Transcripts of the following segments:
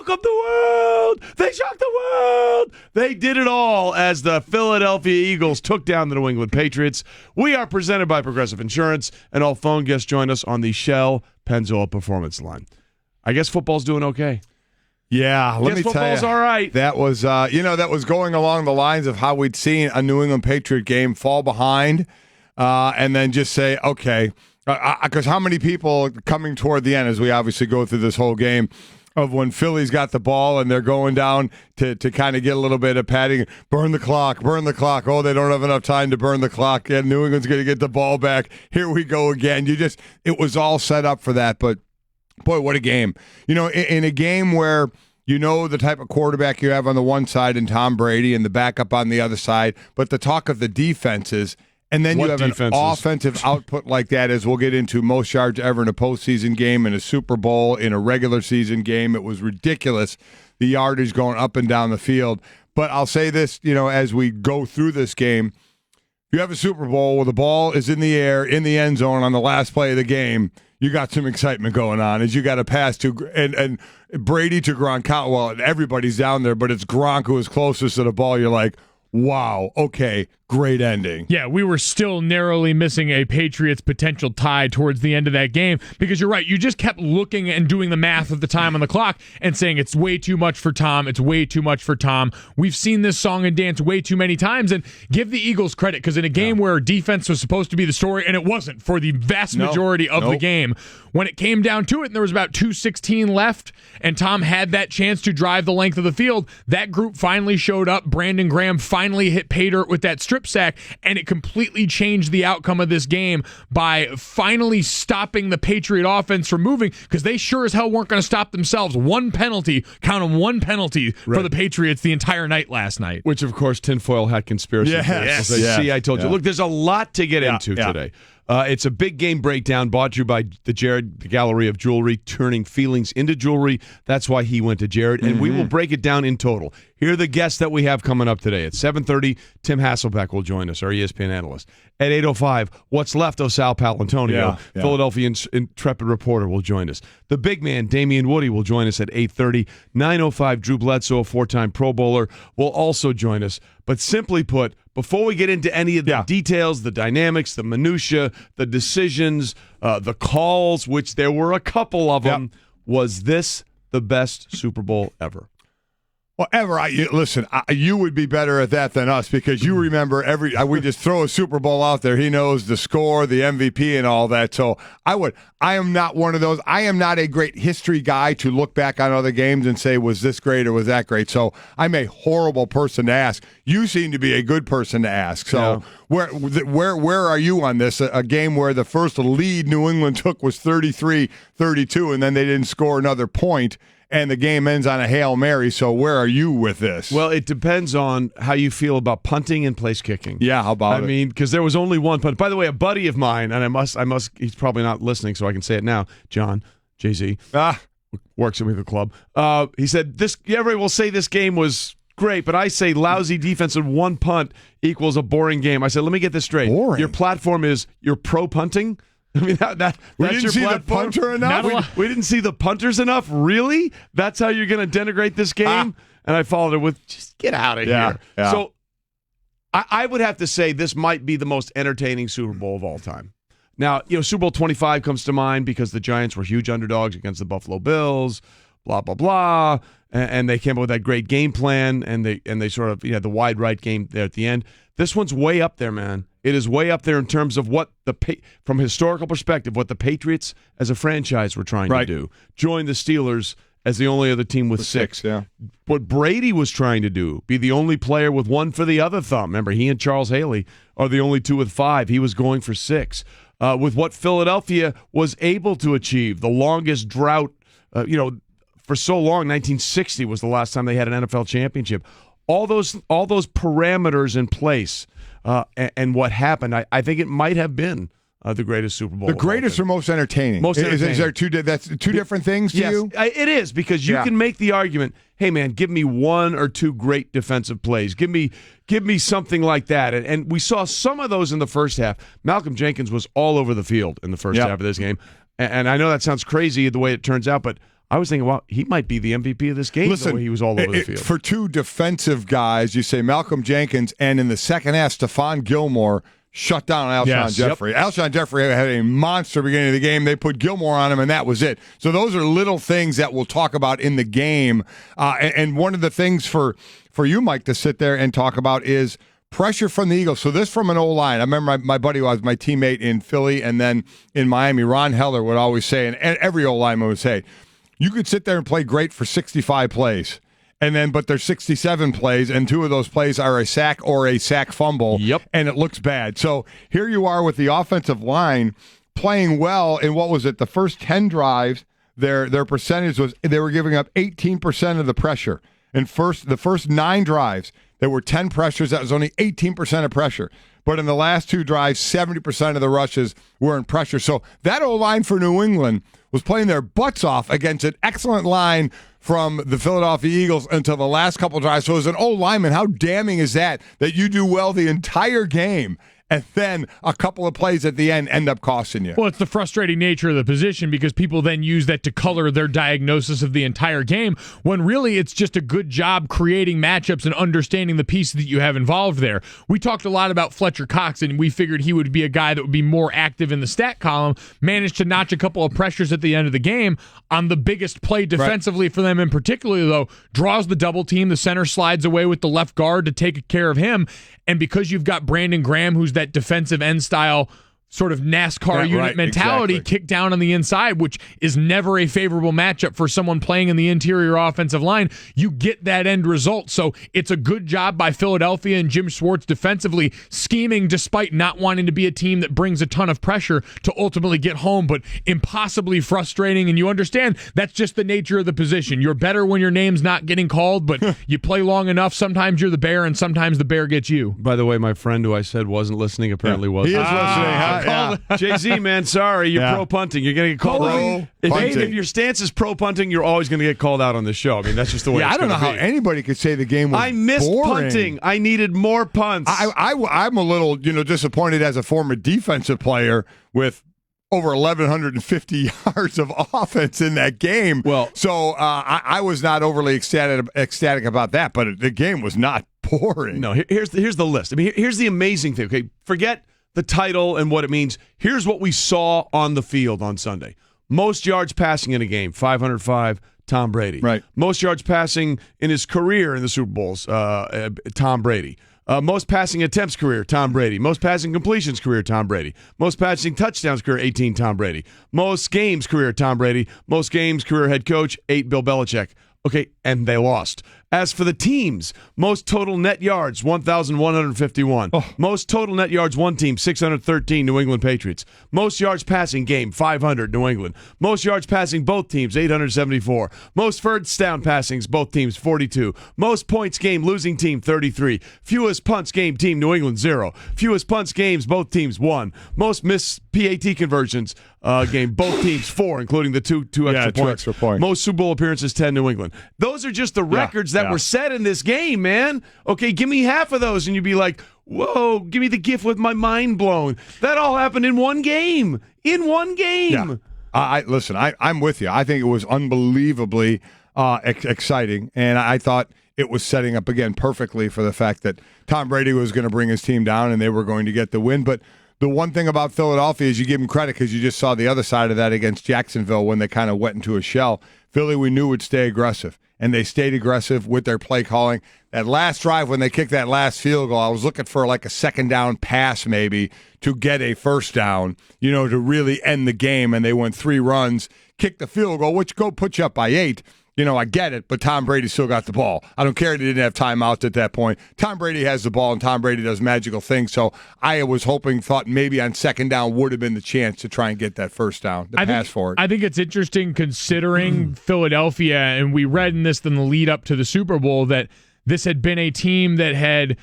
shook up the world. They shocked the world. They did it all as the Philadelphia Eagles took down the New England Patriots. We are presented by Progressive Insurance, and all phone guests join us on the Shell Pennzoil Performance Line. I guess football's doing okay. Yeah, let me tell you. Football's all right. That was, that was going along the lines of how we'd seen a New England Patriot game fall behind and then just say, okay, because how many people coming toward the end, as we obviously go through this whole game, of when Philly's got the ball and they're going down to kind of get a little bit of padding, burn the clock. Oh, they don't have enough time to burn the clock. And New England's going to get the ball back. Here we go again. It was all set up for that, but boy, what a game. In a game where the type of quarterback you have on the one side and Tom Brady and the backup on the other side, but the talk of the defenses, and then you have an offensive output like that, as we'll get into, most yards ever in a postseason game, in a Super Bowl, in a regular season game. It was ridiculous, the yardage going up and down the field. But I'll say this, as we go through this game, if you have a Super Bowl where the ball is in the air, in the end zone on the last play of the game, you got some excitement going on as you got a pass to and Brady to Gronkowski. Well, everybody's down there, but it's Gronk who is closest to the ball. You're like, wow, okay, great ending. Yeah, we were still narrowly missing a Patriots potential tie towards the end of that game because you're right. You just kept looking and doing the math of the time on the clock and saying it's way too much for Tom. It's way too much for Tom. We've seen this song and dance way too many times, and give the Eagles credit because in a game where defense was supposed to be the story, and it wasn't for the vast majority of the game, when it came down to it and there was about 2:16 left and Tom had that chance to drive the length of the field, that group finally showed up. Brandon Graham finally hit pay dirt with that strip sack, and it completely changed the outcome of this game by finally stopping the Patriot offense from moving because they sure as hell weren't going to stop themselves. One penalty, count them, one penalty for the Patriots the entire night last night. Which, of course, tinfoil hat conspiracy. Yes. See, I told you. Look, there's a lot to get into today. It's a big game breakdown brought to you by the Jared Gallery of Jewelry, turning feelings into jewelry. That's why he went to Jared, and we will break it down in total. Here are the guests that we have coming up today. At 7:30, Tim Hasselbeck will join us, our ESPN analyst. At 8:05, what's left of Sal Paolantonio, Philadelphia intrepid reporter, will join us. The big man, Damian Woody, will join us at 8:30. 9:05, Drew Bledsoe, a four-time Pro Bowler, will also join us. But simply put, before we get into any of the details, the dynamics, the minutia, the decisions, the calls, which there were a couple of them, was this the best Super Bowl ever? Well, ever. Listen, you would be better at that than us because you remember we just throw a Super Bowl out there. He knows the score, the MVP, and all that. So I am not one of those. I am not a great history guy to look back on other games and say, was this great or was that great? So I'm a horrible person to ask. You seem to be a good person to ask. So where are you on this? A game where the first lead New England took was 33-32, and then they didn't score another point. And the game ends on a Hail Mary, so where are you with this? Well, it depends on how you feel about punting and place kicking. Yeah, how about it? I mean, because there was only one punt. By the way, a buddy of mine, and I must, he's probably not listening, so I can say it now, John, Jay-Z, works with me at the club. He said, everybody will say this game was great, but I say lousy defense and one punt equals a boring game. I said, let me get this straight. Boring? Your platform is you're pro-punting? I mean, that's we didn't your see platform. The punter enough. We didn't see the punters enough. Really? That's how you're going to denigrate this game? And I followed it with, just get out of here. Yeah. So I would have to say this might be the most entertaining Super Bowl of all time. Now, Super Bowl 25 comes to mind because the Giants were huge underdogs against the Buffalo Bills. Blah blah blah, and they came up with that great game plan, and they sort of the wide right game there at the end. This one's way up there, man. It is way up there in terms of what from a historical perspective, what the Patriots as a franchise were trying to do. Join the Steelers as the only other team with six. What Brady was trying to do, be the only player with one for the other thumb. Remember, he and Charles Haley are the only two with five. He was going for six. With what Philadelphia was able to achieve, the longest drought, for so long, 1960 was the last time they had an NFL championship. All those parameters in place, and what happened, I think it might have been the greatest Super Bowl. The greatest or most entertaining? Is there that's two different things to you? It is, because you can make the argument, hey man, give me one or two great defensive plays. Give me something like that. And we saw some of those in the first half. Malcolm Jenkins was all over the field in the first half of this game. And I know that sounds crazy the way it turns out, but I was thinking, well, he might be the MVP of this game. Listen, the way he was all over the field. For two defensive guys, you say Malcolm Jenkins, and in the second half, Stephon Gilmore shut down Alshon Jeffrey. Alshon Jeffrey had a monster beginning of the game. They put Gilmore on him, and that was it. So those are little things that we'll talk about in the game. And one of the things for you, Mike, to sit there and talk about is pressure from the Eagles. So this from an O-line. I remember my buddy was my teammate in Philly and then in Miami, Ron Heller would always say, and every O-lineman would say, you could sit there and play great for 65 plays. But there's 67 plays, and 2 of those plays are a sack or a sack fumble, and it looks bad. So here you are with the offensive line playing well in what was it, the first 10 drives, their percentage was they were giving up 18% of the pressure. And the first 9 drives, there were 10 pressures. That was only 18% of pressure. But in the last 2 drives, 70% of the rushes were in pressure. So that O-line for New England was playing their butts off against an excellent line from the Philadelphia Eagles until the last couple drives. So as an O-lineman, how damning is that you do well the entire game and then a couple of plays at the end up costing you? Well, it's the frustrating nature of the position because people then use that to color their diagnosis of the entire game when really it's just a good job creating matchups and understanding the pieces that you have involved there. We talked a lot about Fletcher Cox, and we figured he would be a guy that would be more active in the stat column, managed to notch a couple of pressures at the end of the game on the biggest play defensively for them in particular, though, draws the double team. The center slides away with the left guard to take care of him. And because you've got Brandon Graham, who's that defensive end style sort of NASCAR unit mentality, kick down on the inside, which is never a favorable matchup for someone playing in the interior offensive line, you get that end result. So it's a good job by Philadelphia and Jim Schwartz defensively scheming despite not wanting to be a team that brings a ton of pressure to ultimately get home, but impossibly frustrating. And you understand that's just the nature of the position. You're better when your name's not getting called, but you play long enough. Sometimes you're the bear and sometimes the bear gets you. By the way, my friend who I said wasn't listening apparently was. He is listening. Jay-Z, man, sorry, you're pro-punting. You're going to get called out. If your stance is pro-punting, you're always going to get called out on this show. I mean, that's just the way it's I don't know how anybody could say the game was I missed boring. punting. I needed more punts. I'm a little disappointed as a former defensive player with over 1,150 yards of offense in that game. Well, so I was not overly ecstatic about that, but the game was not boring. No, here's the list. I mean, here's the amazing thing. Okay, forget the title and what it means. Here's what we saw on the field on Sunday. Most yards passing in a game, 505, Tom Brady. Right. Most yards passing in his career in the Super Bowls, Tom Brady. Most passing attempts career, Tom Brady. Most passing completions career, Tom Brady. Most passing touchdowns career, 18, Tom Brady. Most games career, Tom Brady. Most games career head coach, 8, Bill Belichick. Okay, and they lost. As for the teams, most total net yards, 1,151. Most total net yards, one team, 613, New England Patriots. Most yards passing game, 500, New England. Most yards passing both teams, 874. Most first down passings, both teams, 42. Most points game, losing team, 33. Fewest punts game, team, New England, 0. Fewest punts games, both teams, 1. Most missed PAT conversions game, both teams, 4, including the two extra points. Most Super Bowl appearances, 10, New England. Those are just the records that were set in this game, man. Okay, give me half of those, and you'd be like, whoa, give me the gift with my mind blown. That all happened in one game. Yeah. Listen, I'm with you. I think it was unbelievably exciting, and I thought it was setting up, again, perfectly for the fact that Tom Brady was going to bring his team down, and they were going to get the win. But the one thing about Philadelphia is you give them credit because you just saw the other side of that against Jacksonville when they kind of went into a shell. Philly, we knew, would stay aggressive, and they stayed aggressive with their play calling. That last drive when they kicked that last field goal, I was looking for like a second down pass maybe to get a first down, to really end the game, and they went 3 runs, kicked the field goal, which put you up by 8. I get it, but Tom Brady still got the ball. I don't care that he didn't have timeouts at that point. Tom Brady has the ball, and Tom Brady does magical things. So I was thought maybe on second down would have been the chance to try and get that first down, pass for it. I think it's interesting considering Philadelphia, and we read in this in the lead up to the Super Bowl that this had been a team that had,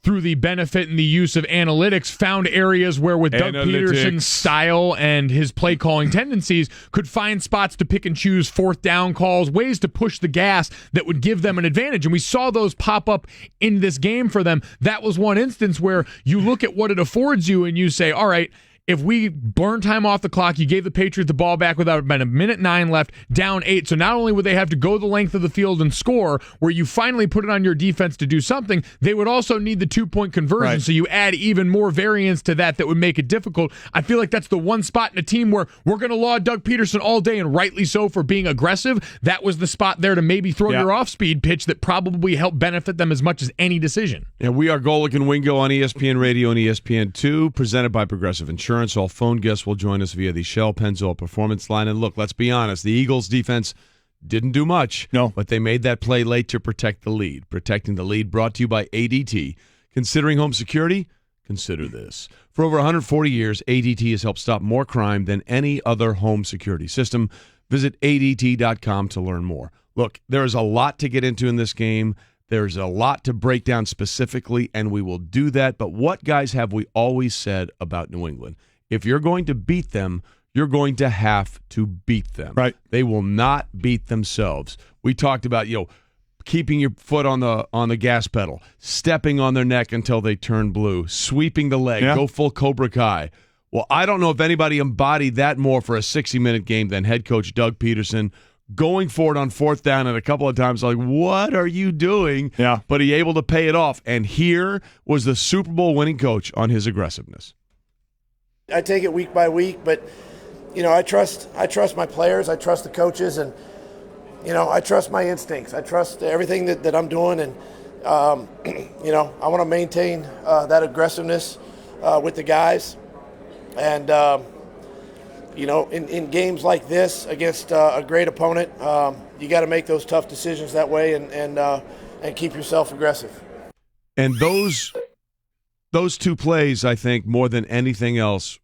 through the benefit and the use of analytics, found areas where with Doug Peterson's style and his play calling tendencies could find spots to pick and choose fourth down calls, ways to push the gas that would give them an advantage. And we saw those pop up in this game for them. That was one instance where you look at what it affords you and you say, all right, if we burn time off the clock, you gave the Patriots the ball back without about a minute 9 left, down 8. So not only would they have to go the length of the field and score, where you finally put it on your defense to do something, they would also need the 2-point conversion. Right. So you add even more variance to that would make it difficult. I feel like that's the one spot in a team where we're going to laud Doug Peterson all day, and rightly so, for being aggressive. That was the spot there to maybe throw your off-speed pitch that probably helped benefit them as much as any decision. And we are Golic and Wingo on ESPN Radio and ESPN2, presented by Progressive Insurance. All phone guests will join us via the Shell Pennzoil Performance Line. And look, let's be honest, the Eagles' defense didn't do much, but they made that play late to protect the lead. Protecting the lead brought to you by ADT. Considering home security? Consider this. For over 140 years, ADT has helped stop more crime than any other home security system. Visit ADT.com to learn more. Look, there is a lot to get into in this game. There's a lot to break down specifically, and we will do that. But what, guys, have we always said about New England? If you're going to beat them, you're going to have to beat them. Right. They will not beat themselves. We talked about, keeping your foot on the gas pedal, stepping on their neck until they turn blue, sweeping the leg, go full Cobra Kai. Well, I don't know if anybody embodied that more for a 60-minute game than head coach Doug Peterson. Going for it on 4th down and a couple of times, like, what are you doing? Yeah. But he able to pay it off. And here was the Super Bowl winning coach on his aggressiveness. I take it week by week, but I trust my players, I trust the coaches, and I trust my instincts. I trust everything that I'm doing, and I want to maintain that aggressiveness with the guys. And in games like this against a great opponent, you got to make those tough decisions that way, and keep yourself aggressive. And those two plays, I think, more than anything else,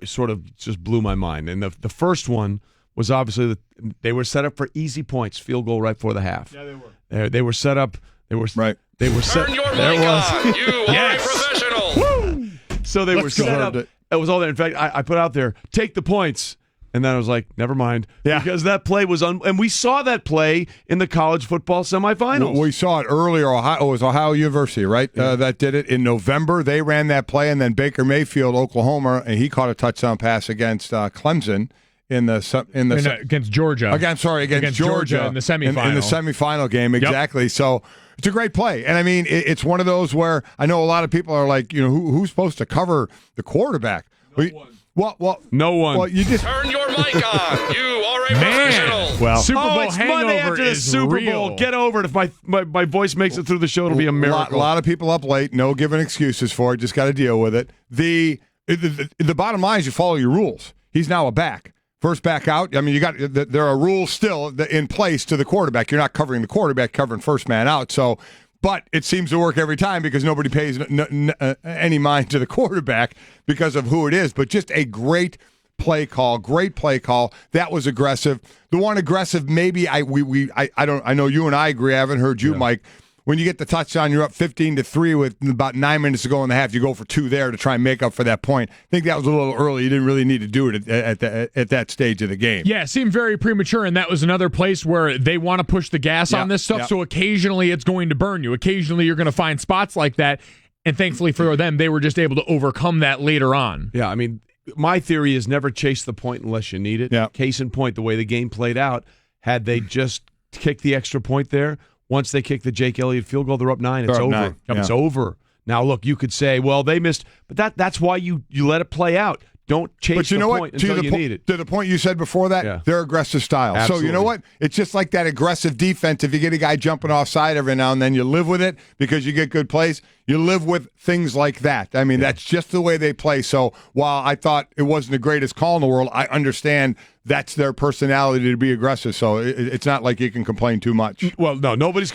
sort of just blew my mind. And the first one was obviously they were set up for easy points, field goal right before the half. Yeah, they were. They were set up. They were right. They were set. Turn your mic on. You are a professional. Woo! So they were set up. It was all there. In fact, I put out there, take the points. And then I was like, never mind. Yeah. Because that play was and we saw that play in the college football semifinals. We saw it earlier. It was Ohio University, right? Yeah. That did it in November. They ran that play, and then Baker Mayfield, Oklahoma, and he caught a touchdown pass against Clemson against Georgia. Against Georgia in the semifinal. In the semifinal game, exactly. Yep. So it's a great play. And I mean, it's one of those where I know a lot of people are like, who's supposed to cover the quarterback? Well, no one. Well, you just turn your mic on. You are a professional. Well, Super Bowl it's hangover Monday after the is Super real. Bowl. Get over it. If my voice makes it through the show, it'll be a miracle. A lot of people up late. No giving excuses for it. Just got to deal with it. The bottom line is you follow your rules. He's now a back. First back out. I mean, there are rules still in place to the quarterback. You're not covering the quarterback, covering first man out. So. But it seems to work every time because nobody pays any mind to the quarterback because of who it is. But just a great play call. That was aggressive. The one aggressive, maybe I know you and I agree. I haven't heard you, Mike. When you get the touchdown, you're up 15-3 with about 9 minutes to go in the half. You go for 2 there to try and make up for that point. I think that was a little early. You didn't really need to do it at that stage of the game. Yeah, it seemed very premature, and that was another place where they want to push the gas on this stuff, so occasionally it's going to burn you. Occasionally you're going to find spots like that, and thankfully for them, they were just able to overcome that later on. Yeah, I mean, my theory is never chase the point unless you need it. Yeah. Case in point, the way the game played out, had they just kicked the extra point there, once they kick the Jake Elliott field goal, they're up 9. It's over. 9. It's over. Now, look, you could say, well, they missed, but that's why you let it play out. Don't chase the point until you need it. To the point you said before that, they're aggressive style. Absolutely. So you know what? It's just like that aggressive defense. If you get a guy jumping offside every now and then, you live with it because you get good plays. You live with things like that. I mean, that's just the way they play. So while I thought it wasn't the greatest call in the world, I understand that's their personality to be aggressive. So it's not like you can complain too much. Well, no, nobody's